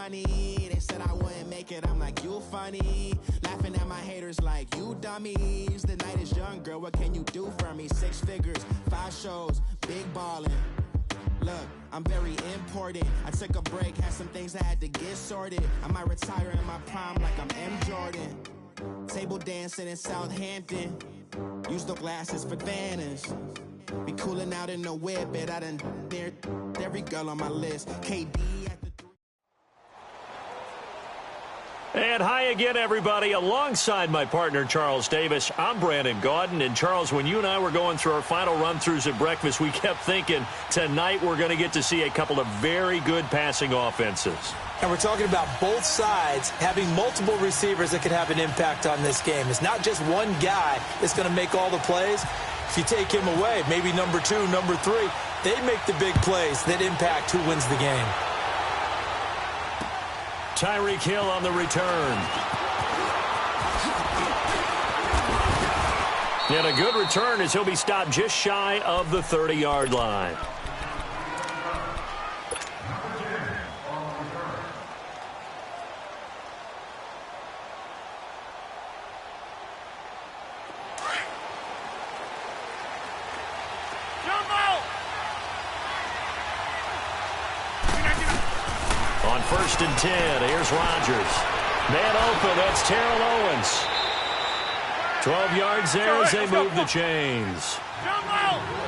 money. They said I wouldn't make it, I'm like, you funny. Laughing at my haters like, you dummies. The night is young, girl, what can you do for me? 6 figures, 5 shows, big ballin'. Look, I'm very important. I took a break, had some things I had to get sorted. I might retire in my prime like I'm M. Jordan. Table dancing in Southampton. Use the glasses for Vanish. Be cooling out in the whip, but I done near every girl on my list. KD at the... And hi again, everybody. Alongside my partner, Charles Davis, I'm Brandon Gaudin. And, Charles, when you and I were going through our final run-throughs at breakfast, we kept thinking tonight we're going to get to see a couple of very good passing offenses. And we're talking about both sides having multiple receivers that could have an impact on this game. It's not just one guy that's going to make all the plays. If you take him away, maybe number 2, number 3, they make the big plays that impact who wins the game. Tyreek Hill on the return. And a good return as he'll be stopped just shy of the 30-yard line. On 1st and 10, here's Rodgers. Man open, that's Terrell Owens. 12 yards there as they move the chains.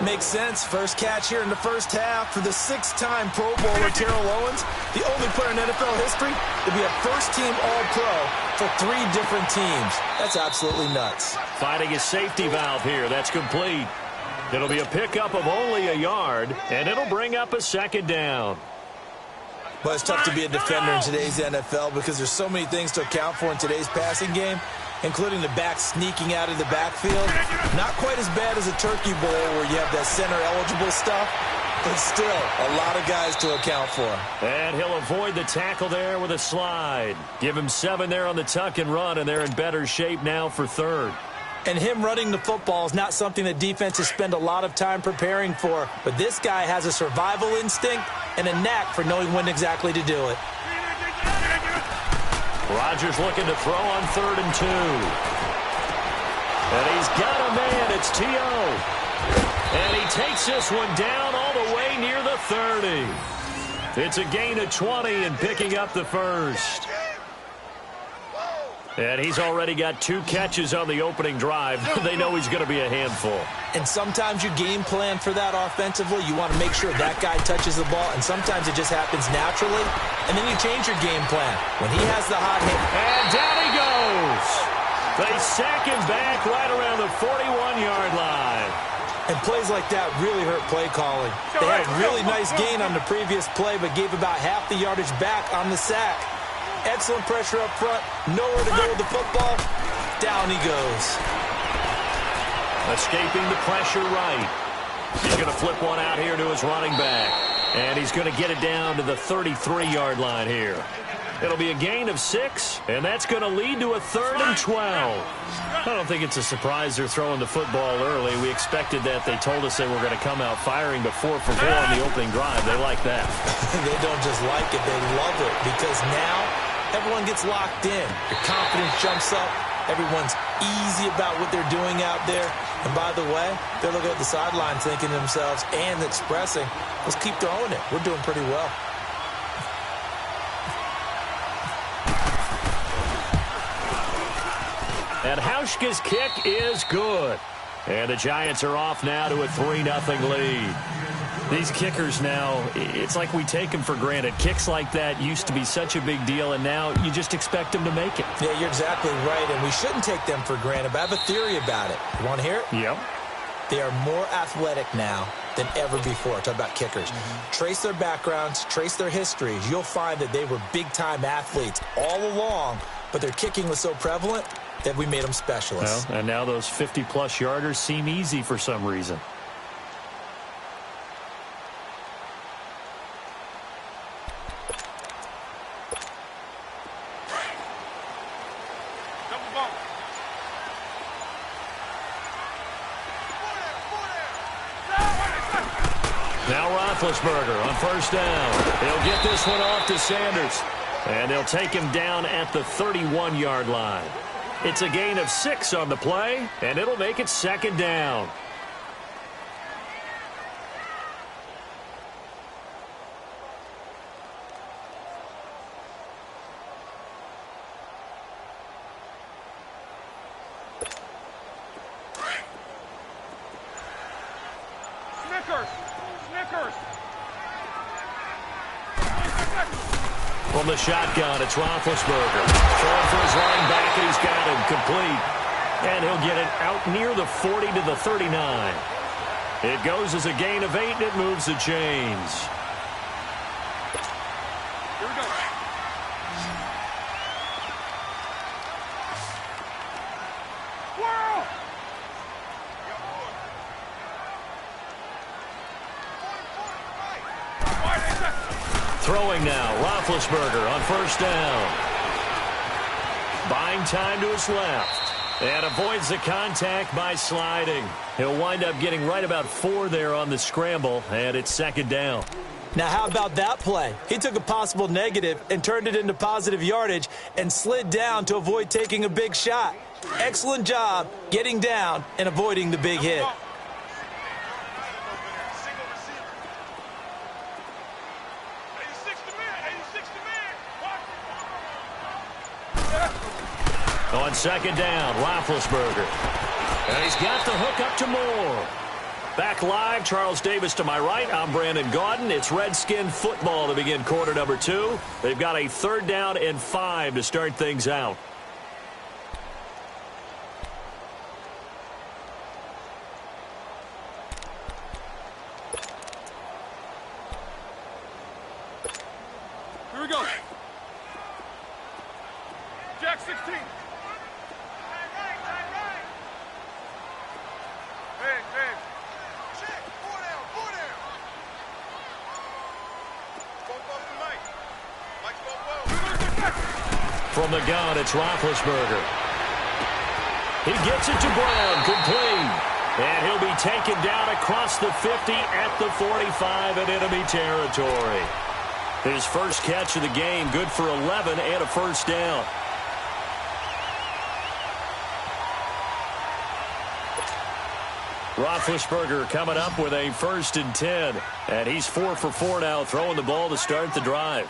Makes sense. First catch here in the first half for the 6-time Pro Bowler Terrell Owens, the only player in NFL history to be a first-team All-Pro for 3 different teams. That's absolutely nuts. Finding a safety valve here. That's complete. It'll be a pickup of only a yard, and it'll bring up a 2nd down. Well, it's tough to be a defender in today's NFL because there's so many things to account for in today's passing game, including the back sneaking out of the backfield. Not quite as bad as a turkey bowl where you have that center-eligible stuff, but still a lot of guys to account for. And he'll avoid the tackle there with a slide. Give him 7 there on the tuck and run, and they're in better shape now for 3rd. And him running the football is not something that defenses spend a lot of time preparing for. But this guy has a survival instinct and a knack for knowing when exactly to do it. Rodgers looking to throw on 3rd and 2. And he's got a man. It's T.O. And he takes this one down all the way near the 30. It's a gain of 20 and picking up the 1st. And he's already got 2 catches on the opening drive. They know he's going to be a handful. And sometimes you game plan for that offensively. You want to make sure that guy touches the ball, and sometimes it just happens naturally. And then you change your game plan when he has the hot hit. And down he goes. They sack him back right around the 41-yard line. And plays like that really hurt play calling. They had a really nice gain on the previous play, but gave about half the yardage back on the sack. Excellent pressure up front. Nowhere to go with the football. Down he goes. Escaping the pressure right. He's going to flip one out here to his running back. And he's going to get it down to the 33-yard line here. It'll be a gain of 6, and that's going to lead to a 3rd and 12. I don't think it's a surprise they're throwing the football early. We expected that. They told us they were going to come out firing to 4 for 4 on the opening drive. They like that. They don't just like it. They love it because now everyone gets locked in. Your confidence jumps up. Everyone's easy about what they're doing out there. And by the way, they're looking at the sideline thinking to themselves and expressing, let's keep throwing it. We're doing pretty well. And Hauschka's kick is good. And the Giants are off now to a 3-0 lead. These kickers now, it's like we take them for granted. Kicks like that used to be such a big deal, and now you just expect them to make it. Yeah, you're exactly right, and we shouldn't take them for granted, but I have a theory about it. You want to hear it? Yep. They are more athletic now than ever before. Talk about kickers. Trace their backgrounds, trace their histories. You'll find that they were big-time athletes all along, but their kicking was so prevalent that we made them specialists. Well, and now those 50-plus yarders seem easy for some reason. Now Roethlisberger on 1st down. He'll get this one off to Sanders. And they'll take him down at the 31-yard line. It's a gain of 6 on the play, and it'll make it second down. From the shotgun, it's Roethlisberger. Throwing for his running back, and he's got him complete. And he'll get it out near the 40 to the 39. It goes as a gain of 8, and it moves the chains. Here we go. Whoa! Throwing now, Roethlisberger on first down. Buying time to his left. And avoids the contact by sliding. He'll wind up getting right about 4 there on the scramble, and it's second down. Now, how about that play? He took a possible negative and turned it into positive yardage and slid down to avoid taking a big shot. Excellent job getting down and avoiding the big hit. On second down, Roethlisberger. And he's got the hook up to Moore. Back live, Charles Davis to my right. I'm Brandon Gaudin. It's Redskin football to begin quarter number 2. They've got a 3rd down and 5 to start things out. Here we go. Jack 16. Hey. Check. 4 down. From the gun, it's Roethlisberger. He gets it to Brown, complete. And he'll be taken down across the 50 at the 45 in enemy territory. His first catch of the game, good for 11 and a first down. Roethlisberger coming up with a 1st and 10. And he's 4 for 4 now, throwing the ball to start the drive.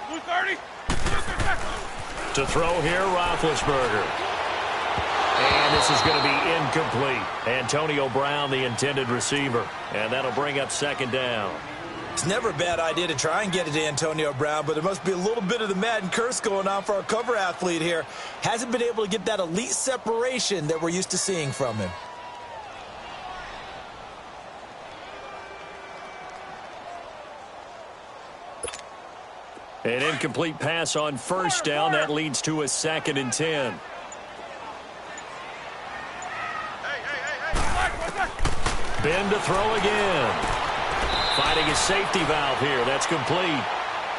Blue 30. To throw here, Roethlisberger. And this is going to be incomplete. Antonio Brown, the intended receiver. And that'll bring up second down. It's never a bad idea to try and get it to Antonio Brown, but there must be a little bit of the Madden curse going on for our cover athlete here. Hasn't been able to get that elite separation that we're used to seeing from him. An incomplete pass on first down. That leads to a 2nd and 10. Ben to throw again. Finding his safety valve here. That's complete.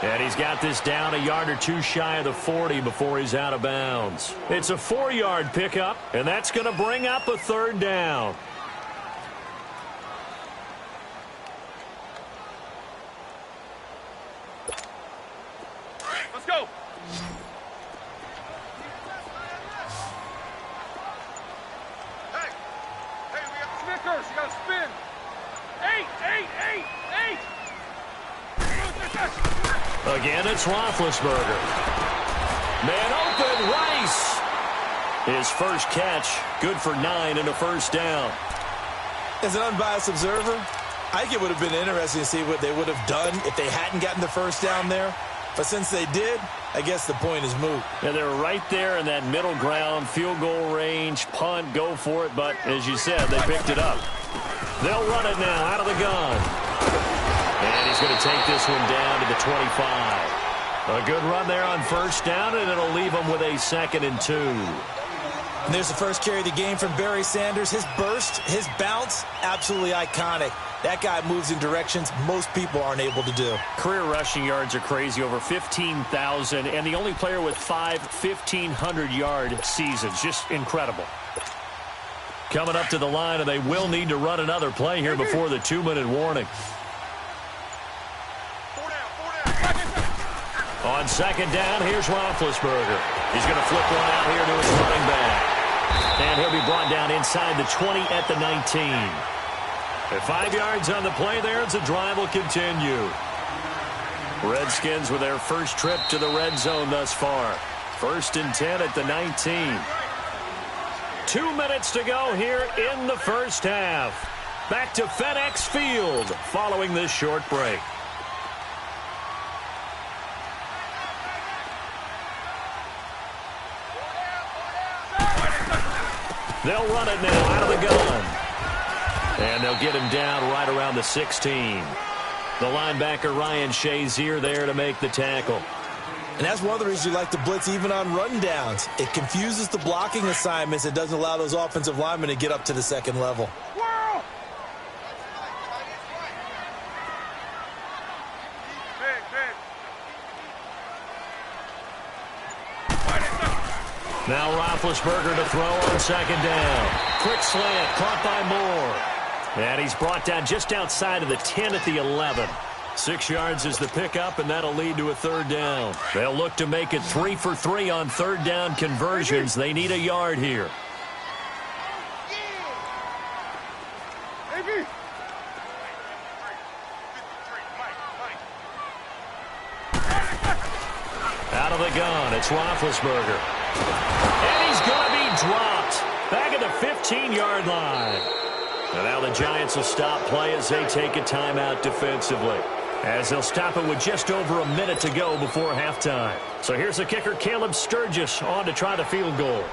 And he's got this down a yard or 2 shy of the 40 before he's out of bounds. It's a 4-yard pickup, and that's going to bring up a 3rd down. Let's go. Hey, we got Snickers. You got to spin. 8. Again, it's Roethlisberger. Man open, Rice. His first catch, good for 9 and a first down. As an unbiased observer, I think it would have been interesting to see what they would have done if they hadn't gotten the first down there. But since they did, I guess the point is moot. Yeah, they were right there in that middle ground, field goal range, punt, go for it. But as you said, they picked it up. They'll run it now out of the gun. And he's going to take this one down to the 25. A good run there on first down, and it'll leave him with a 2nd and 2. And there's the first carry of the game from Barry Sanders. His burst, his bounce, absolutely iconic. That guy moves in directions most people aren't able to do. Career rushing yards are crazy, over 15,000, and the only player with 5 1,500-yard seasons. Just incredible. Coming up to the line, and they will need to run another play here before the 2-minute warning. 4 down. On second down, here's Roethlisberger. He's going to flip one out here to his running back. And he'll be brought down inside the 20 at the 19. At 5 yards on the play there as the drive will continue. Redskins with their first trip to the red zone thus far. 1st and 10 at the 19. 2 minutes to go here in the first half. Back to FedEx Field following this short break. They'll run it now out of the gun. And they'll get him down right around the 16. The linebacker Ryan Shazier there to make the tackle. And that's one of the reasons you like to blitz even on rundowns. It confuses the blocking assignments. It doesn't allow those offensive linemen to get up to the second level. Now Roethlisberger to throw on second down. Quick slant, caught by Moore. And he's brought down just outside of the 10 at the 11. 6 yards is the pickup, and that'll lead to a third down. They'll look to make it 3 for 3 on third down conversions. They need a yard here. Out of the gun, it's Roethlisberger. And he's going to be dropped back at the 15-yard line. And now the Giants will stop play as they take a timeout defensively, as they'll stop it with just over a minute to go before halftime. So here's the kicker, Caleb Sturgis, on to try the field goal.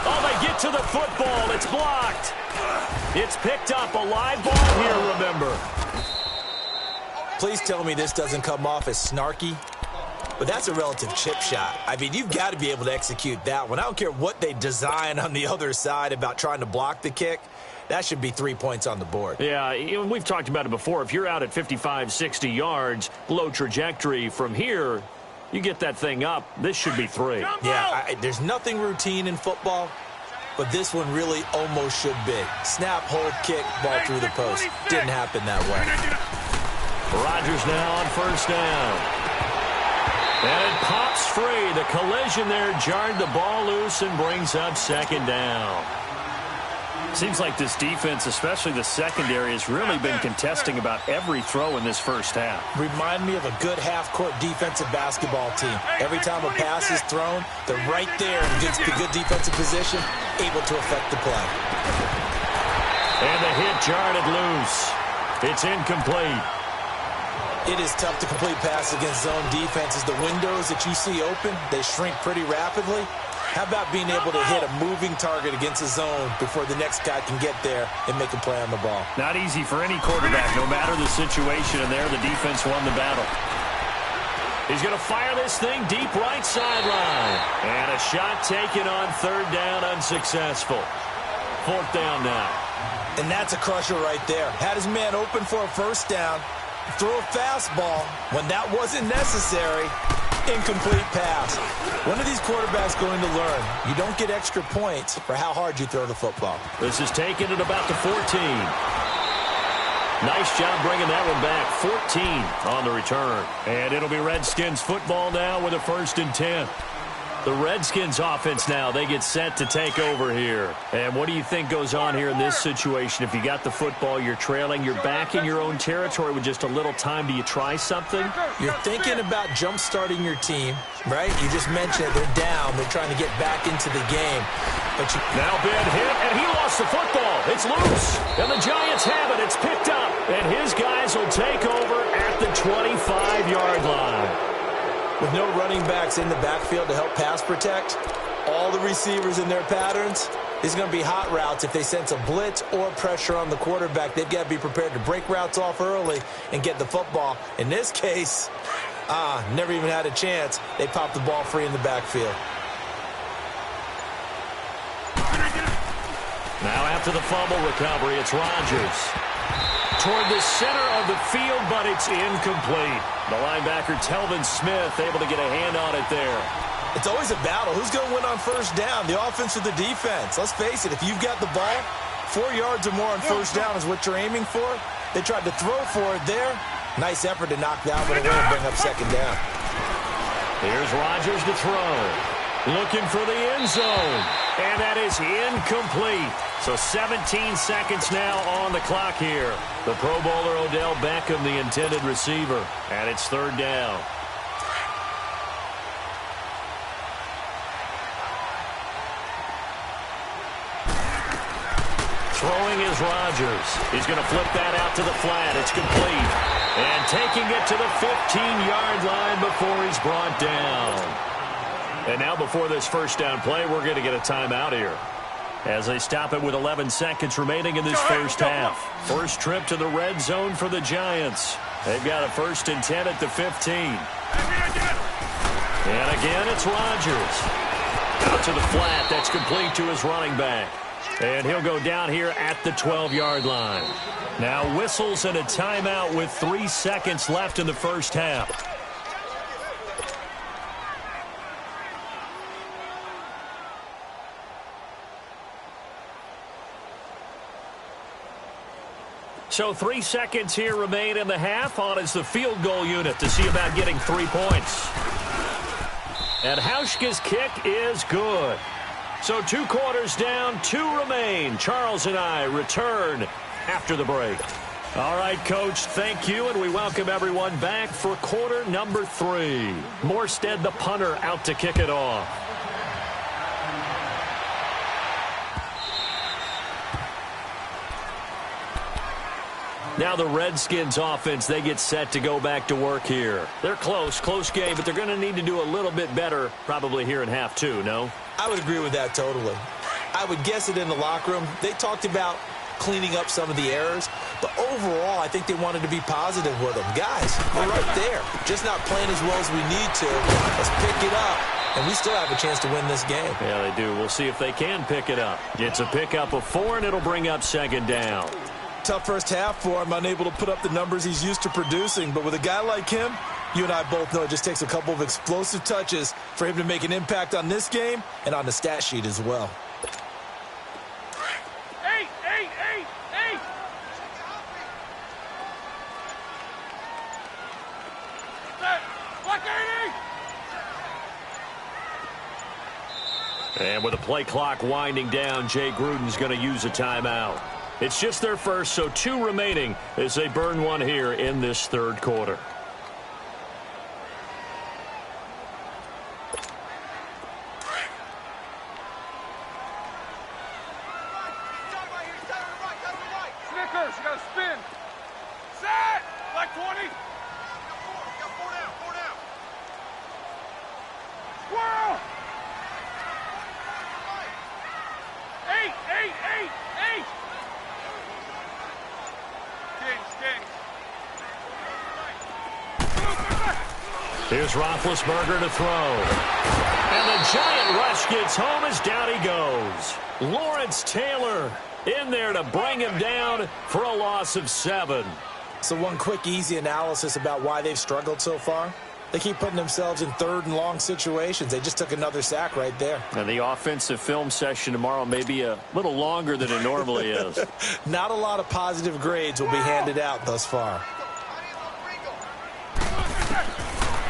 Oh, they get to the football. It's blocked. It's picked up. A live ball here, remember. Please tell me this doesn't come off as snarky. But that's a relative chip shot. I mean, you've got to be able to execute that one. I don't care what they design on the other side about trying to block the kick. That should be 3 points on the board. Yeah, we've talked about it before. If you're out at 55, 60 yards, low trajectory from here, you get that thing up, this should be 3. Yeah, there's nothing routine in football, but this one really almost should be. Snap, hold, kick, ball through the post. Didn't happen that way. Rodgers now on first down. And it pops free. The collision there jarred the ball loose and brings up second down. Seems like this defense, especially the secondary, has really been contesting about every throw in this first half. Remind me of a good half-court defensive basketball team. Every time a pass is thrown, they're right there against the good defensive position, able to affect the play. And the hit jarred it loose. It's incomplete. It is tough to complete pass against zone defenses. The windows that you see open, they shrink pretty rapidly. How about being able to hit a moving target against a zone before the next guy can get there and make a play on the ball? Not easy for any quarterback, no matter the situation, and there the defense won the battle. He's going to fire this thing deep right sideline. And a shot taken on third down, unsuccessful. Fourth down now. And that's a crusher right there. Had his man open for a first down. Throw a fastball when that wasn't necessary. Incomplete pass. When are these quarterbacks going to learn? You don't get extra points for how hard you throw the football. This is taken at about the 14. Nice job bringing that one back. 14 on the return. And it'll be Redskins football now with a 1st and 10. The Redskins offense now, they get set to take over here. And what do you think goes on here in this situation? If you got the football, you're trailing, you're back in your own territory with just a little time. Do you try something? You're thinking about jump-starting your team, right? You just mentioned they're down. They're trying to get back into the game. But now Ben hit, and he lost the football. It's loose, and the Giants have it. It's picked up, and his guys will take over at the 25-yard line. With no running backs in the backfield to help pass protect, all the receivers in their patterns, it's going to be hot routes. If they sense a blitz or pressure on the quarterback, they've got to be prepared to break routes off early and get the football. In this case, never even had a chance. They popped the ball free in the backfield. Now after the fumble recovery, it's Rodgers. Toward the center of the field, but it's incomplete. The linebacker, Telvin Smith, able to get a hand on it there. It's always a battle. Who's going to win on first down, the offense or the defense? Let's face it, if you've got the ball, 4 yards or more on first down is what you're aiming for. They tried to throw for it there. Nice effort to knock that one away and bring up second down. Here's Rodgers to throw. Looking for the end zone. And that is incomplete. So 17 seconds now on the clock here. The Pro Bowler Odell Beckham, the intended receiver. And it's third down. Throwing is Rodgers. He's going to flip that out to the flat. It's complete. And taking it to the 15-yard line before he's brought down. And now before this first down play, we're going to get a timeout here, as they stop it with 11 seconds remaining in this first half. First trip to the red zone for the Giants. They've got a 1st and 10 at the 15. And again, it's Rodgers. Out to the flat. That's complete to his running back. And he'll go down here at the 12-yard line. Now whistles and a timeout with 3 seconds left in the first half. So 3 seconds here remain in the half. On is the field goal unit to see about getting 3 points. And Hauschka's kick is good. So 2 quarters down, 2 remain. Charles and I return after the break. All right, Coach, thank you, and we welcome everyone back for quarter number 3. Morstead, the punter, out to kick it off. Now the Redskins offense, they get set to go back to work here. They're close game, but they're going to need to do a little bit better probably here in half 2, no? I would agree with that totally. I would guess it in the locker room. They talked about cleaning up some of the errors, but overall I think they wanted to be positive with them. Guys, we're right there. Just not playing as well as we need to. Let's pick it up, and we still have a chance to win this game. Yeah, they do. We'll see if they can pick it up. It's a pickup of 4, and it'll bring up second down. Tough first half for him, unable to put up the numbers he's used to producing. But with a guy like him, you and I both know it just takes a couple of explosive touches for him to make an impact on this game and on the stat sheet as well. Eight. Black 80. And with the play clock winding down, Jay Gruden's going to use a timeout. It's just their first, so 2 remaining as they burn 1 here in this third quarter. Snickers, you got to spin. Set. Black 20. You got 4 down. Squirrel. 8. Here's Roethlisberger to throw. And the giant rush gets home as down he goes. Lawrence Taylor in there to bring him down for a loss of 7. So one quick, easy analysis about why they've struggled so far. They keep putting themselves in 3rd and long situations. They just took another sack right there. And the offensive film session tomorrow may be a little longer than it normally is. Not a lot of positive grades will be handed out thus far.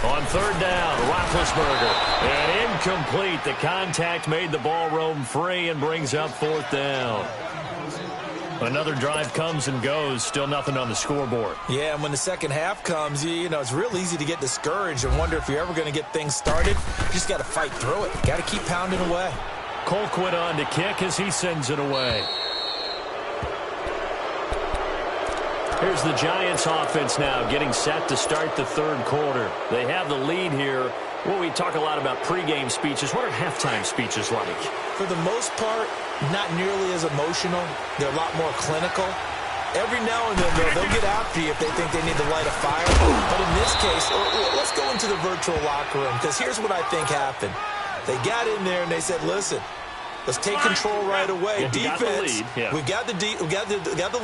On 3rd down, Roethlisberger. And incomplete. The contact made the ball roam free and brings up 4th down. Another drive comes and goes. Still nothing on the scoreboard. Yeah, and when the second half comes, you know, it's real easy to get discouraged and wonder if you're ever going to get things started. You just got to fight through it. Got to keep pounding away. Colquitt on to kick as he sends it away. Here's the Giants offense now getting set to start the third quarter. They have the lead here. Well, we talk a lot about pregame speeches. What are halftime speeches like? For the most part, not nearly as emotional. They're a lot more clinical. Every now and then, though, they'll get after you if they think they need to light a fire. But in this case, let's go into the virtual locker room, because here's what I think happened. They got in there and they said, listen, let's take control right away. Defense, we got the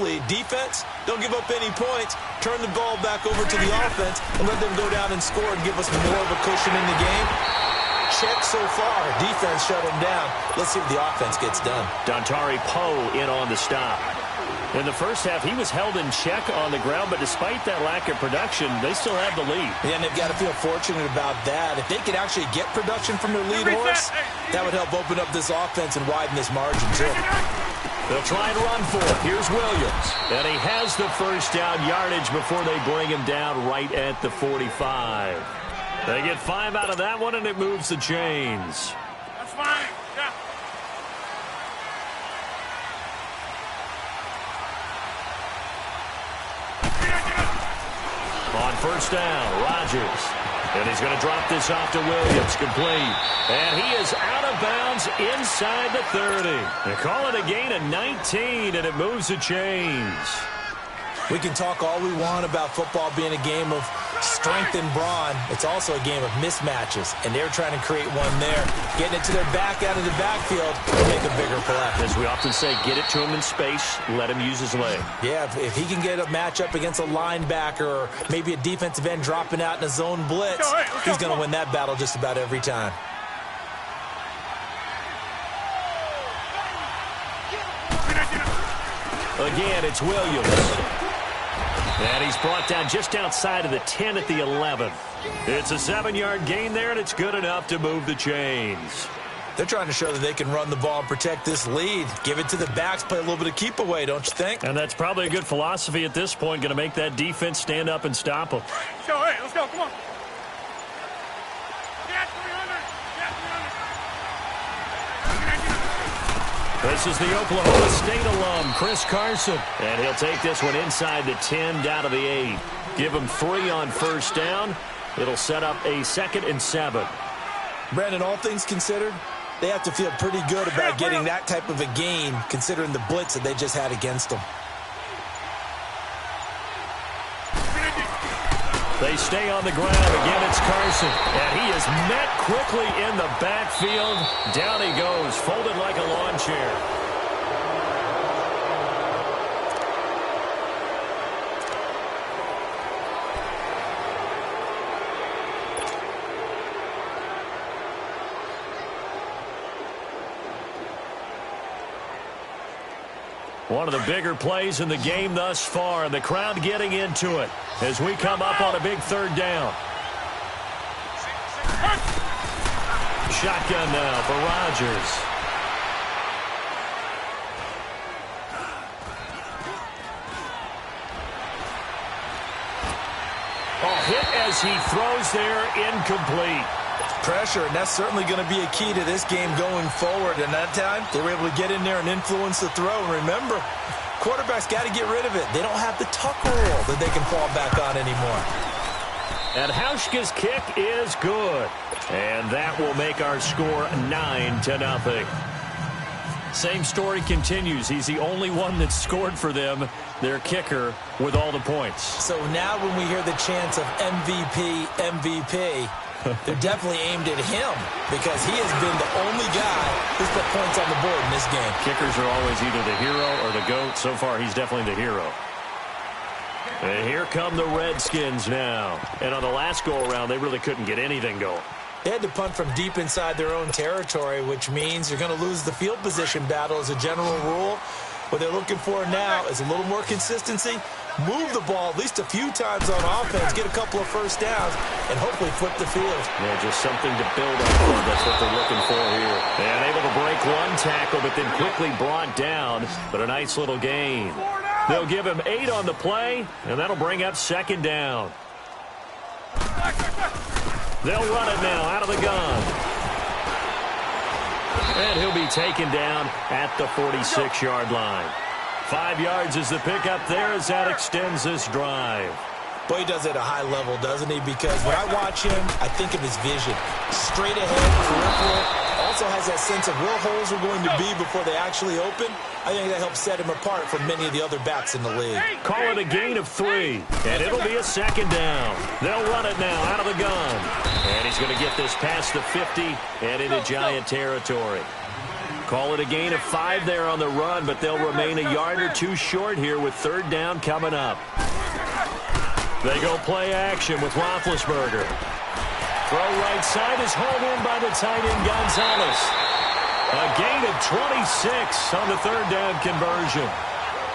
lead. Defense, don't give up any points. Turn the ball back over to the offense and let them go down and score and give us more of a cushion in the game. check so far. Defense shut him down. Let's see what the offense gets done. Dontari Poe in on the stop. In the first half, he was held in check on the ground, but despite that lack of production, they still have the lead. Yeah, and they've got to feel fortunate about that. If they could actually get production from their lead horse, that would help open up this offense and widen this margin, too. They'll try and run for it. Here's Williams. And he has the first down yardage before they bring him down right at the 45. They get 5 out of that one, and it moves the chains. That's fine. Yeah. On first down, Rodgers. And he's going to drop this off to Williams, complete. And he is out of bounds inside the 30. They call it a gain of 19, and it moves the chains. We can talk all we want about football being a game of strength and brawn. It's also a game of mismatches, and they're trying to create one there. Getting it to their back out of the backfield to make a bigger play. As we often say, get it to him in space, let him use his leg. Yeah, if he can get a matchup against a linebacker or maybe a defensive end dropping out in a zone blitz, he's going to win that battle just about every time. Again, it's Williams. And he's brought down just outside of the 10 at the 11. It's a 7-yard gain there, and it's good enough to move the chains. They're trying to show that they can run the ball and protect this lead. Give it to the backs, play a little bit of keep away, don't you think? And that's probably a good philosophy at this point, going to make that defense stand up and stop them. Let's go, hey, let's go, come on. Yeah, 300. This is the Oklahoma State alum, Chris Carson. And he'll take this one inside the 10, down to the 8. Give him 3 on first down. It'll set up a 2nd and 7. Brandon, all things considered, they have to feel pretty good about getting that type of a gain, considering the blitz that they just had against them. They stay on the ground. Again, it's Carson. And he is met quickly in the backfield. Down he goes, folded like a lawn chair. One of the bigger plays in the game thus far, and the crowd getting into it as we come up on a big 3rd down. Shotgun now for Rodgers. Hit as he throws there, incomplete. Pressure, and that's certainly going to be a key to this game going forward. And that time, they were able to get in there and influence the throw. And remember, quarterbacks got to get rid of it. They don't have the tuck rule that they can fall back on anymore. And Hauschka's kick is good. And that will make our score 9-0. Same story continues. He's the only one that's scored for them, their kicker, with all the points. So now when we hear the chants of MVP, MVP, they're definitely aimed at him because he has been the only guy who's put points on the board in this game. Kickers are always either the hero or the GOAT. So far, he's definitely the hero. And here come the Redskins now. And on the last go-around, they really couldn't get anything going. They had to punt from deep inside their own territory, which means you're going to lose the field position battle as a general rule. What they're looking for now is a little more consistency, move the ball at least a few times on offense, get a couple of first downs, and hopefully flip the field. Yeah, just something to build on. That's what they're looking for here. And able to break one tackle, but then quickly brought down. But a nice little gain. They'll give him 8 on the play, and that'll bring up 2nd down. They'll run it now out of the gun. And he'll be taken down at the 46-yard line. 5 yards is the pickup there as that extends this drive. Boy, he does it at a high level, doesn't he? Because when I watch him, I think of his vision. Straight ahead, peripheral. Also has that sense of where holes are going to be before they actually open. I think that helps set him apart from many of the other backs in the league. Call it a gain of 3, and it'll be a 2nd down. They'll run it now out of the gun. And he's going to get this past the 50 and into Giant territory. Call it a gain of 5 there on the run, but they'll remain a yard or 2 short here with 3rd down coming up. They go play action with Roethlisberger. Throw right side is hauled in by the tight end Gonzalez. A gain of 26 on the third down conversion.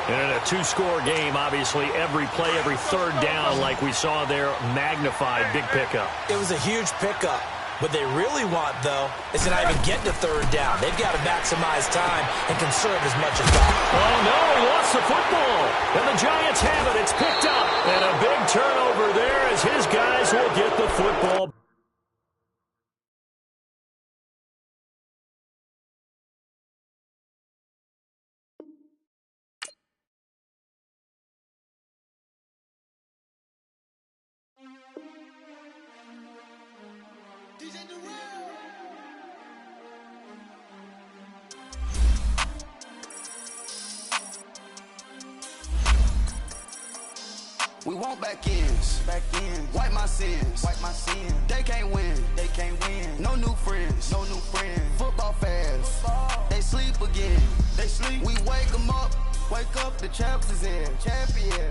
And in a two-score game, obviously, every play, every third down, like we saw there, magnified, big pickup. It was a huge pickup. What they really want, though, is to not even get to third down. They've got to maximize time and conserve as much as possible. Oh, no, he lost the football. And the Giants have it. It's picked up. And a big turnover there as his guys will get the football. We want back ends, wipe my sins, They can't win, No new friends, Football fans, they sleep again, We wake them up, the champs is in,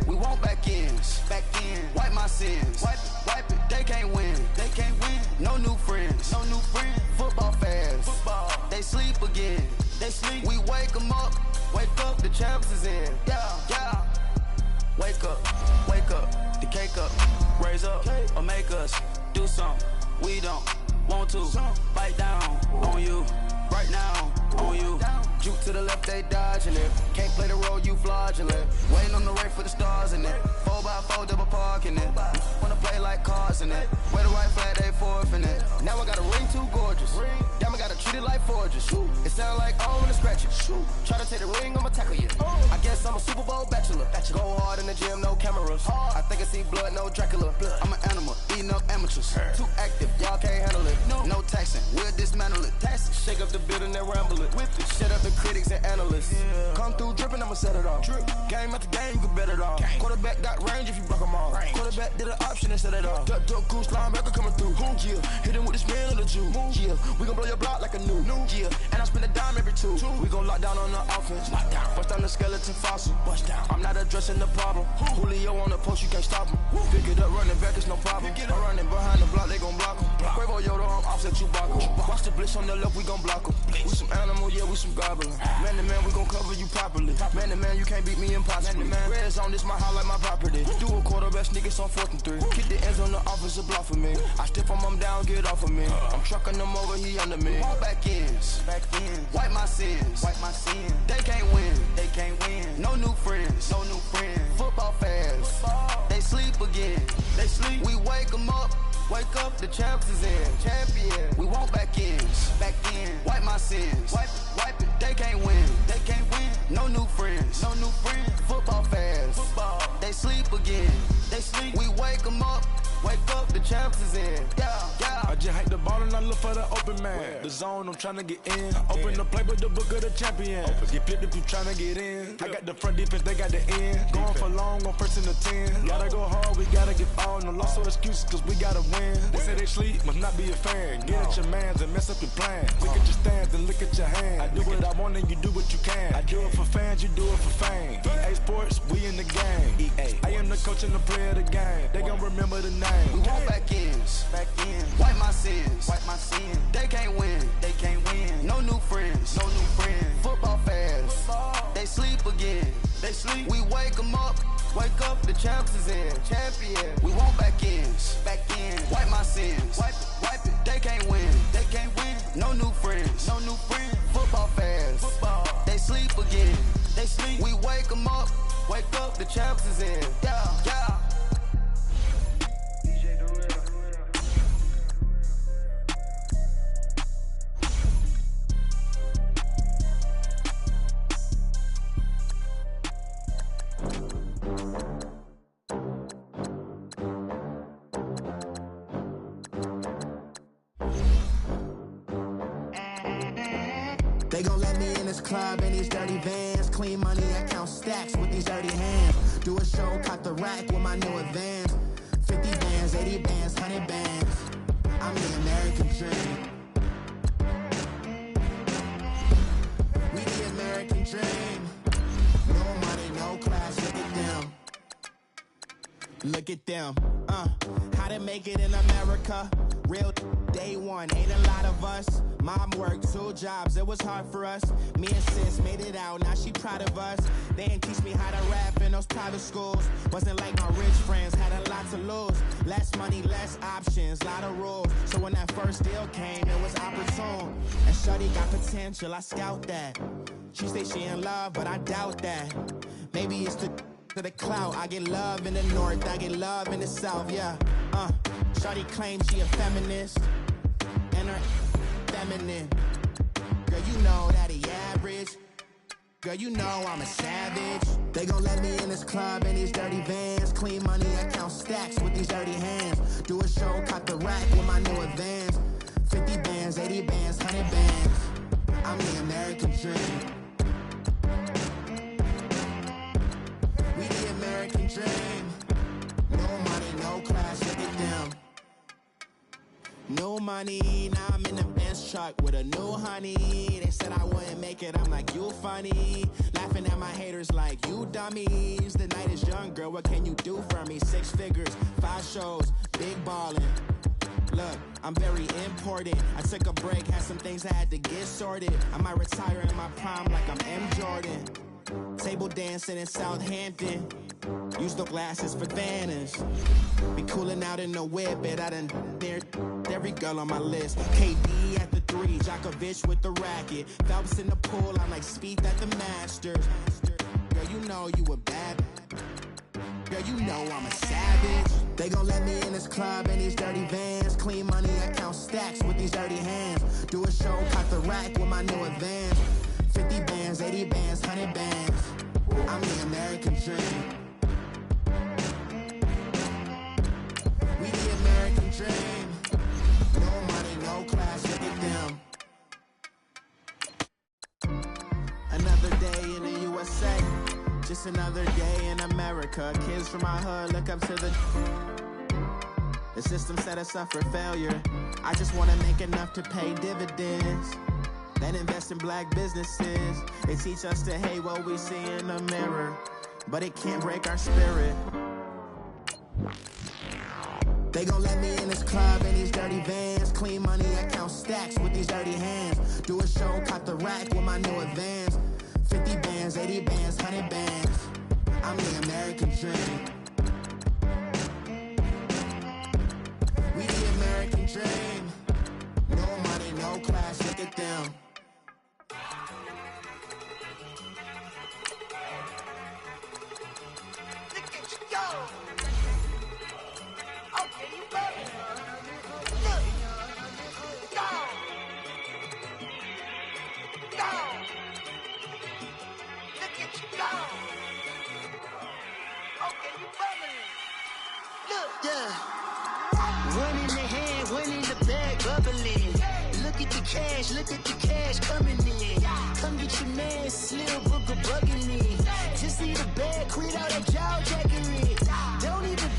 We want back ends, wipe my sins, wipe it. They can't win, No new friends, Football fans, they sleep again, We wake them up, the champs is in, yeah. Wake up, the cake up, raise up, or make us do something we don't want to. Bite down on you, right now on you. Juke to the left, they dodging it. Can't play the role, you fraudulent. Waiting on the race for the stars in it. 4x4 double parking it. Wanna play like cars in it. Wear the white flag, they forfeiting it. Now I got a ring too gorgeous. Damn, I gotta treat it like forges. It sound like I wanna scratch it. Try to take the ring, I'ma tackle you. I guess I'm a Super Bowl bachelor. Go hard in the gym, no cameras. I think I see blood, no Dracula. I'm an animal, eating up amateurs. Too active, y'all can't handle it. No taxing, we'll dismantle it. Shake up the building and ramble it. Shut up the critics and analysts. Come through dripping, I'ma set it off. Game after game, you can bet it off. Quarterback got range if you block them all. Quarterback did an option and set it off. Duck, goose, linebacker coming through. Yeah, hit him with the spin of the Jew. Yeah, we gon' blow your block like a new. Yeah, and I spend a dime every two. We gon' lock down on the offense. Bust down the skeleton fossil. I'm not addressing the problem. Julio on the post, you can't stop him. Pick it up, running back, it's no problem. I'm running behind the block, they gon' block him. Quavo Yoda, I'm offset Chewbacca. Watch the blitz on the left, we gon' block him. We some animal, yeah, we some goblin. Man to man, we gon' cover you properly. Man to man, you can't beat me impossibly. Red zone, this my highlight, my property. Do a quarterback sneakers on 4th and 3. Kick the ends on the offensive block for me. I step on him down, get off of me. I'm trucking them over, he under me. Back ends, wipe my sins, They can't win, No new friends, Football fans, they sleep again, We wake them up, the champs is in, We want back ends, wipe my sins, wipe it. They can't win, No new friends, Football fans, they sleep again, We wake them up, the champs is in, yeah. I just hate the ball and I look for the open man. The zone, I'm tryna get in. Open the playbook, the book of the champion. Get flipped if you tryna get in. I got the front defense, they got the end. Going for long, on 1st and the 10. Gotta go hard, we gotta get all. No loss or excuses, cause we gotta win. They say they sleep, must not be a fan. Get at your mans and mess up your plan. Look at your stands and look at your hands. I do what I want and you do what you can. I do it for fans, you do it for fame. EA Sports, we in the game. I am the coach and the player of the game. They gon' remember the name. We want back ends, wipe my sins, They can't win, No new friends, Football fans, they sleep again, We wake them up, the champs is in, We want back ends, wipe my sins, wipe it. They can't win, No new friends, Football fans, they sleep again, We wake them up, the champs is in, yeah. They gon' let me in this club in these dirty vans. Clean money, I count stacks with these dirty hands. Do a show, cop the rack with my new advance. 50 bands, 80 bands, 100 bands. I'm the American dream. We the American dream. No money, no class, look at them. Look at them, how to make it in America. Real day one, ain't a lot of us. Mom worked 2 jobs, it was hard for us. Me and sis made it out, now she proud of us. They didn't teach me how to rap in those private schools. Wasn't like my rich friends, had a lot to lose. Less money, less options, lot of rules. So when that first deal came, it was opportune. And shorty got potential, I scout that. She say she in love, but I doubt that. Maybe it's to the clout. I get love in the north, I get love in the south, yeah. Shorty claims she a feminist, and her feminine. Girl, you know that he average. Girl, you know I'm a savage. They gon' let me in this club in these dirty vans. Clean money, I count stacks with these dirty hands. Do a show, cut the rack with my new advance. 50 bands, 80 bands, 100 bands. I'm the American dream. We the American dream. No money, no class, look at them. No money, now I'm in the Benz truck with a new honey. They said I wouldn't make it, I'm like, you funny. Laughing at my haters like, you dummies. The night is young, girl, what can you do for me? 6 figures, 5 shows, big ballin'. Look, I'm very important. I took a break, had some things I had to get sorted. I might retire in my prime like I'm M. Jordan. Table dancing in Southampton. Use the glasses for Vannas. Be cooling out in the whip, but I done near every girl on my list. KD at the 3, Djokovic with the racket. Phelps in the pool, I'm like Speed at the Masters. Girl, you know you a bad. Girl, you know I'm a savage. They gon' let me in this club in these dirty vans. Clean money, I count stacks with these dirty hands. Do a show, cut the rack with my new advance. 50 bands, 80 bands, 100 bands. I'm the American dream. We the American dream. No money, no class, look at them. Another day in the USA. Just another day in America. Kids from my hood look up to the system set us up for failure. I just want to make enough to pay dividends. Then invest in black businesses. They teach us to hate what we see in the mirror, but it can't break our spirit. They gon' let me in this club in these dirty vans. Clean money, I count stacks with these dirty hands. Do a show, cut the rack with my new advance. 50 bands, 80 bands, 100 bands. I'm the American dream. We the American dream. No money, no class, look at them. Look at you go. Okay, you better. Look. Go. Go. Look at you go. Okay, you bubbling. Look, yeah. One in the hand, one in the bag, bubbling. Look at the cash coming in. Come get your man, Slim Booker bugging me. Just need a bag, quit all that jaw jackery. Don't even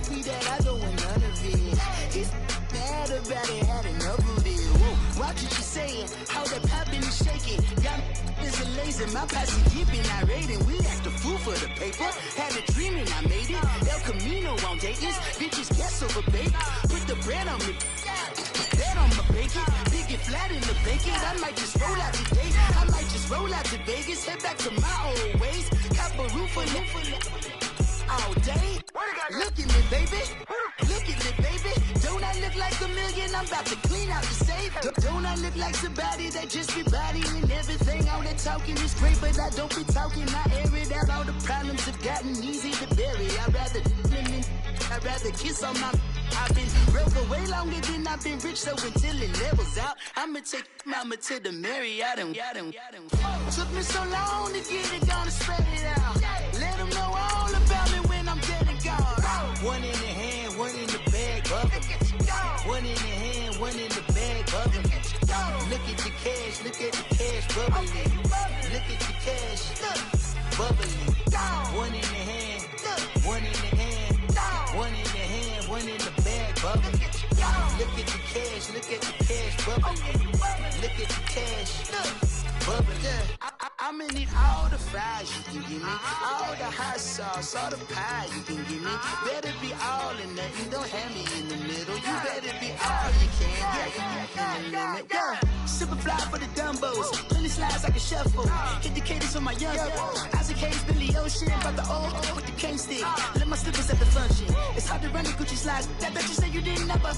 be that, I don't want none of it. It's bad about it, had enough of it. Whoa. Watch what you saying, how that poppin' and shaking. Got is a lazy, my posse dipping, I raiding. We act a fool for the paper. Had a dream and I made it. El Camino on Dayton's, bitches guess over bake. Put the bread on me. That on my bacon, big and flat in the bacon. I might just roll out today. I might just roll out to Vegas, head back to my old ways. Cop a roof for all day. Look at me, baby. Look at me, baby. Don't I look like a million? I'm about to clean out the safe. Don't I look like somebody that just be bodying everything? All that talking is great, but I don't be talking. I air it out. All the problems have gotten easy to bury. I'd rather kiss on my. I've been broke for way longer than I've been rich, so until it levels out, I'ma take mama to the Marriott and took me so long to get it gone and spread it out. Let them know all about me when I'm dead and gone. One in the hand, one in the bag, bubbling. One in the hand, one in the bag, bubbling. Look at the cash, bubbling. Look at the cash, bubbling. One in the hand, one in the hand, one in the hand, one in the bag, bubbling. Look at the cash, bubbling. Look at the cash, bubbling. I'm I'ma need all the fries you can give me, all the hot sauce, all the pie you can give me. Better be all in nothing, don't have me in the middle. You better be all you can, yeah, in the limit, yeah. Super fly for the dumbos, plenty slides like a shuffle. Hit the cadence for my young Isaac Hayes, Billy Ocean, about the old with the cane stick. Let my slippers at the function. It's hard to run the Gucci slides. That bet you say you didn't never.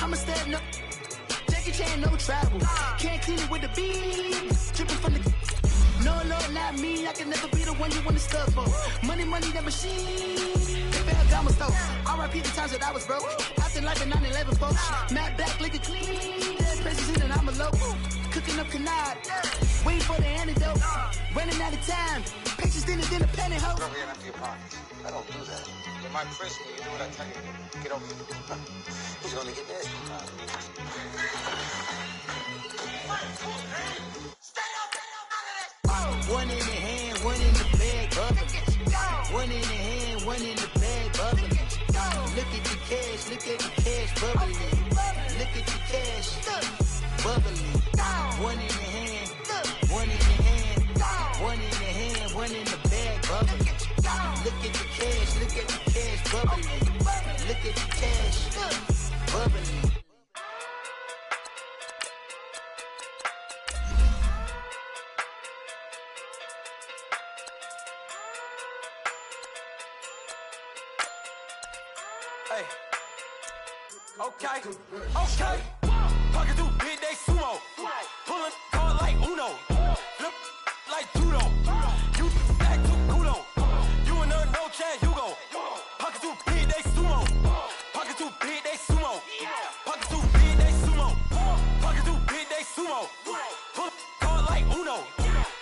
I'ma step no. Jackie Chan, no travel. Can't clean it with the beat. Dripping from the. No, not me. I can never be the one you want to stuff for. Money, that machine. Ferragamo stove. R.I.P. the times that I was broke. Acting like a 9/11 folks. Matte back, liquor clean. Dead presents in and I'm a local. Cooking up canard. Waiting for the antidote. Running out of time. Pictures dinner, penny hoe. Never get empty your pockets. I don't do that. You might press me. You do what I tell you. Get over it. Who's gonna get this? One in the hand, one in the bag, bubbling. One in the hand, one in the bag, bubbling. Look at the cash, bubbling. Look at the cash, bubbling. One in the hand, one in the hand, one in the hand, one in the bag, bubbling. Look at the cash, bubbling. Look at the cash, bubbling. Hey. Okay. Pocket through big day sumo. Pulling card like Uno. Flip like judo. You back to kudo. You and her no Chad Hugo. Pocket through big day sumo. Pocket through big day sumo. Pocket through big day sumo. Pocket through big day sumo. Pull card like Uno.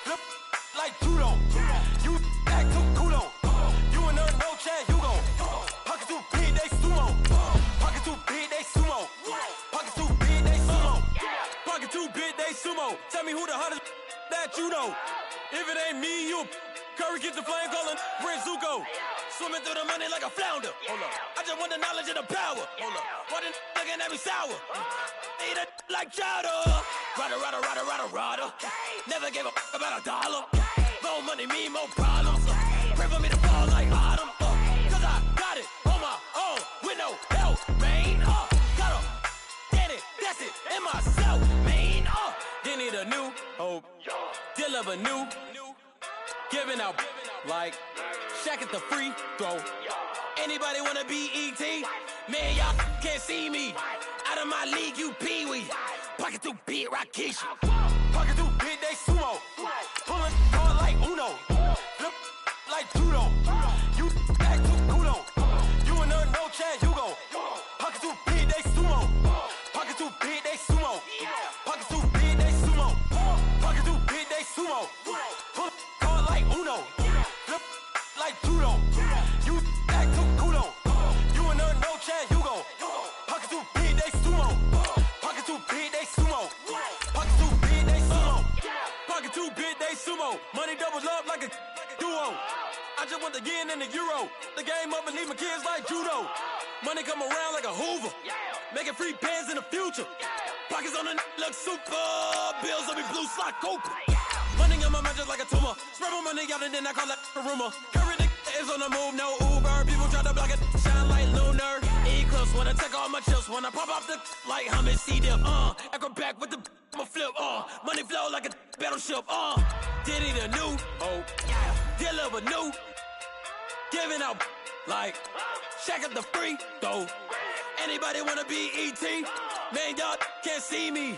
Flip like judo. You back to kudo. You and her no Chad Hugo. Pocket through big day sumo. Pocket through big day sumo. Pocket through big day sumo. Pocket through big day sumo. Tell me who the hottest that you know. If it ain't me, you Curry get the flame calling Prince Zuko. Swimming through the money like a flounder. Hold up. I just want the knowledge and the power. Hold up. Why the looking at me sour? Eat it like chowder. Rada. Never gave a about $1. More money mean more problems. Pray for me to fall like autumn. Cause I got it on my own with no help, man. Got a daddy, that's it, in myself, man. They need a new hope. Deal of a new. Giving out like Shaq at the free throw. Anybody wanna be E.T.? Man, y'all can't see me. Out of my league, you pee-wee. Pocket through beat Rakishi. Pocket through big day sumo. Pulling card like Uno. Flip like judo. You back to kudo. You and her no Chad Hugo. Pocket through big day sumo. Pocket through big day sumo. Pocket through big day sumo. Pocket through big day sumo. Pull card like Uno. Flip like judo. You back to kudo. You and her no Chad Hugo. Pocket through big day sumo. Pocket through big day sumo. Pocket through big day sumo. Pocket through big day sumo. Money doubles up like a duo. I just want the yen and the euro. The game up and leave my kids like judo. Money come around like a Hoover. Making free bands in the future. Pockets on the look super. Bills on me blue slot Cooper. Money on my mind just like a tumor. Spread my money out and then I call that a rumor. Curry the is on the move, no Uber. People try to block it, shine like lunar. Eclipse wanna take all my chips. Wanna pop off the like hummus, see them. Acrobat with the I'ma flip. Money flow like a battleship. Did it a new? Deal of a new. Giving out like Shaq at the free throw. Anybody wanna be E.T.? Man, y'all can't see me.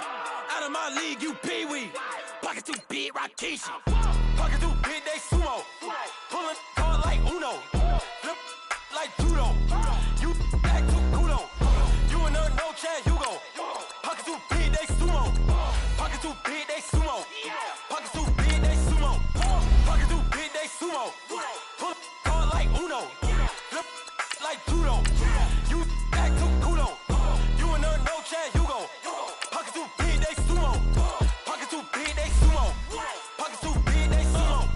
Out of my league, you pee-wee. Pocket too big, Rakishi. Pocket too big, they sumo. Pulling card like Uno. Flip like judo. You back to kudo. You and her no Chad Hugo. Pocket too big, they sumo. Pocket too big, they sumo. Pocket too big, they sumo. Pocket too big, they sumo. Pull card like Uno. Flip like judo. You back to kudo. You and her no Chad Hugo. Pocket too big, they sumo. Pocket too big, they sumo. Pocket too big, they sumo.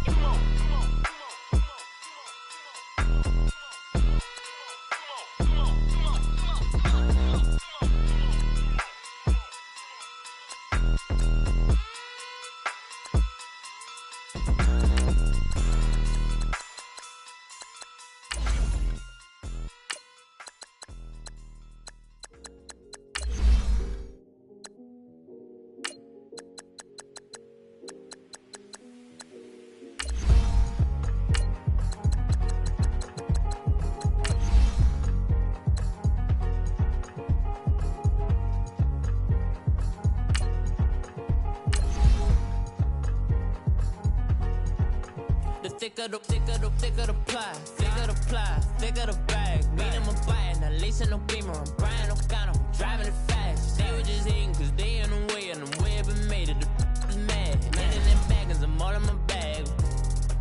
thick of the pie, thick of the bag. Meet him a bite, not lacing no beamer. I'm Brian O'Connor, driving it fast. They were just hating cause they in the way, and the way I've been made it. The is mad. And in them baggins, I'm all in my bag.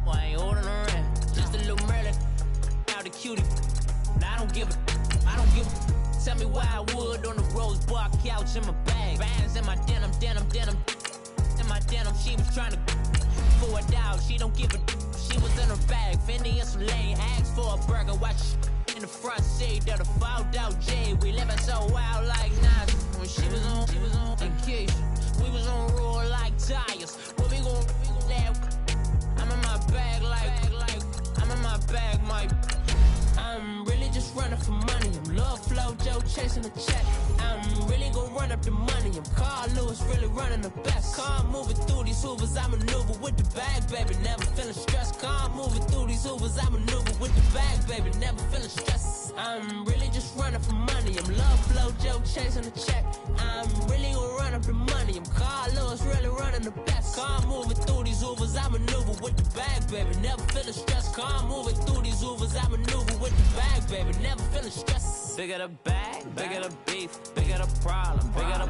I ain't holding around. Just a little Merlin, out the cutie. Now I don't give a. Tell me why I would on the rose bar couch in my bag. Bands in my denim. In my denim, she was trying to for a dog. She don't give a. She was in her bag. Fendi and some lane. Asked for a burger. Watch in the front seat of the fouled out J. We living so wild like Nas. When she was on vacation. We was on roll like tires. What we gon' laugh? I'm in my bag like I'm in my bag, Mike. I'm really just running for money. I'm love flow, Joe chasing the check. I'm really gonna run up the money. I'm Carl Lewis, really running the best. Car moving through these hoovers, I maneuver with the bag, baby. Never feeling stressed. Car moving through these hoovers, I maneuver with the bag, baby. Never feeling stressed. I'm really just running for money. I'm love flow, Joe chasing the check. I'm really gonna run up the money. I'm Carl Lewis, really running the best. Car moving through these hoovers, I maneuver with the bag, baby. Never feeling stressed. Car moving through these hoovers, I maneuver with the bag, baby. Never feeling stressed. Bigger the bag, bigger the beef, bigger the problem, bigger the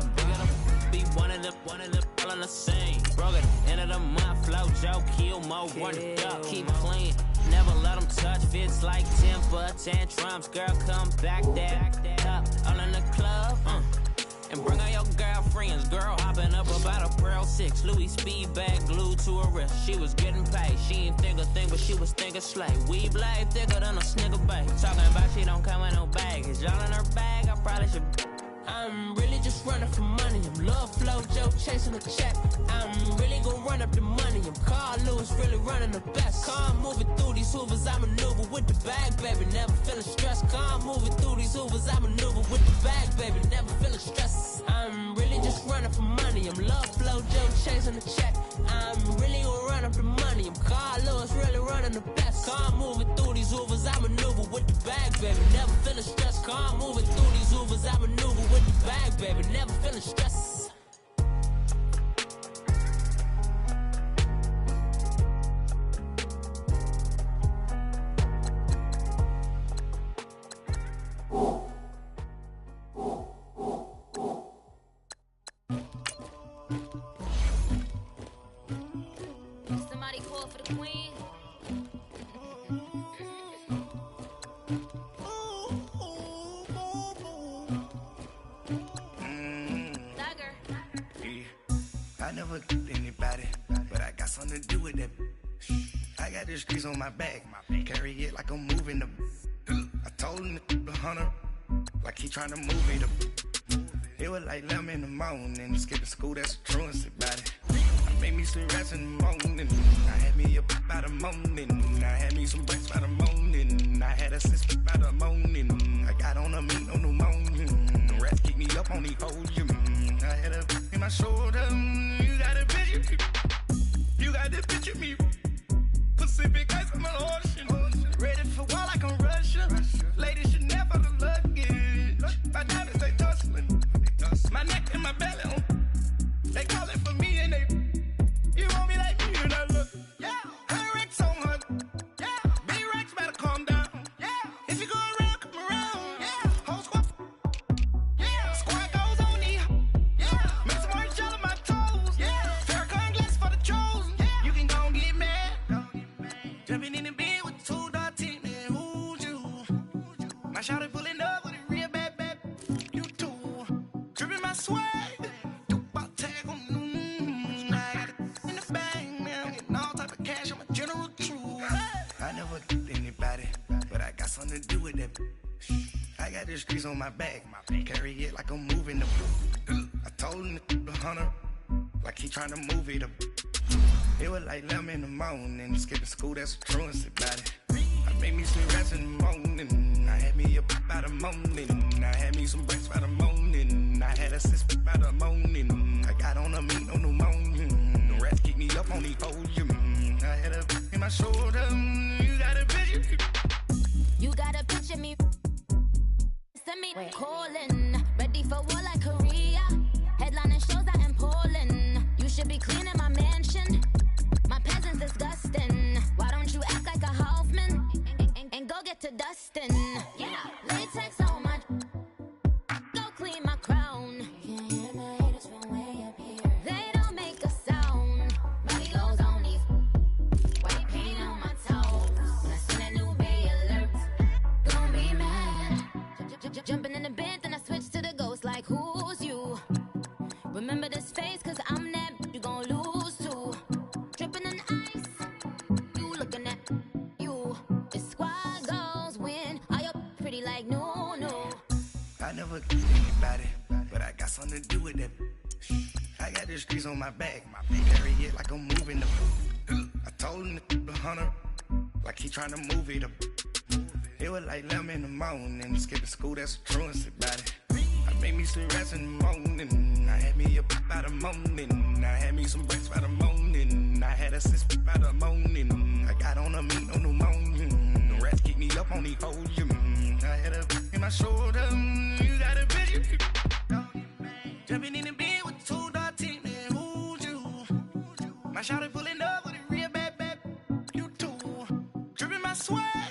be one of them all in the same. Broke at the end of the month, flow, Joe, kill, mo, run it up, keep clean. Never let them touch, fits like temper tantrums. Girl, come back that up, all in the club, and bring all your girlfriends. Girl hopping up about a Pearl 6 Louis speed bag glued to her wrist. She was getting paid. She ain't think a thing, but she was thinking slay. We blade thicker than a snicker bag. Talking about she don't come with no baggage. Y'all in her bag, I probably should. I'm really just running for money. I'm love flow, Joe chasing the check. I'm really gonna run up the money. I'm Carl Lewis, really running the best. Car moving through these hoovers, I maneuver with the bag, baby. Never feeling stressed. Car moving through these hoovers, I maneuver with the bag, baby. Never feeling stressed. I'm really just running for money. I'm love flow, Joe chasing the check. I'm really gonna run up the money. I'm Carl Lewis, really running the best. Car moving through these hoovers, I maneuver with the bag, baby. Never feeling stressed. Car moving through these hoovers, I maneuver with the bag, baby. Never feeling stressed. Somebody call for the queen. I never killed anybody, but I got something to do with that. I got the streets on my back, carry it like I'm moving the. I told him the hunter, like he trying to move it up. It was like 11 in the morning, skipping school, that's a truancy about it. I made me some rats in the morning, I had me up by the morning, I had me some breaks by the morning, I had a sister by the morning, I got on a meat on the morning, the rats keep me up on the podium, I had a in my shoulder, you got a picture me, you got to picture me, Pacific ice on my ocean, ready for war like I'm Russia, ladies should never the luggage, my diamonds they tussling, my neck and my belly, they calling for me and they, you want me like me and I look, yeah, her Rex on her, yeah, B-Rex better calm down, yeah, if you go around, come around, yeah, whole squad, yeah, squad goes on me, yeah, make some orange gel on my toes, yeah, Farrakhan glass for the trolls, yeah, you can go and get mad, jumping in the bed with 2 dark teeth, man, who's you, my shawty pulling up with a real bad, you too, dripping my swag, I never killed anybody, but I got something to do with that. I got the streets on my back, carry it like I'm moving the. I told him the hunter, like he trying to move it up. It was like 11 in the morning, skipping school, that's a truancy about it. I made me some rats in the morning, I had me up by the morning, I had me some breaks by the morning, I had a sister by the morning, I got on a meat on the morning, the rats keep me up on the podium, I had a in my shoulder, you got a picture me. You got a picture me. Send me calling, ready for war like Korea. Headlining shows out in Poland. You should be cleaning my mansion. My peasants disgusting. Why don't you act disgusting. Yeah, latex on my. Go clean my crown. Can't hear my haters from way up here. They don't make a sound. Money goes on these. White paint on my toes. When I see that new Bay alert, gon' be mad. Jumping in the bed, then I switch to the ghost. Like who's you? Remember this face, cause I'm that you gon' lose too. Dripping in ice. You looking at you. It's squad goals win. Are you pretty like no? I never killed anybody, but I got something to do with that. I got the streets on my back, carry it like I'm moving the. I told him the hunter, like he trying to move it up. It was like 11 in the morning, skipping school, that's a truancy about it. I made me some rest in the morning, I had me a pop by the morning, I had me some breaks by the morning, I had a sis by the morning, I got on a meat on the morning, the rats keep me up on the podium, I had a in my shoulder, you got a bitch, jumping in the bed with 2 dark teeth, man, who's you? My shawty pulling up with a real bad, you too, dripping my sweat.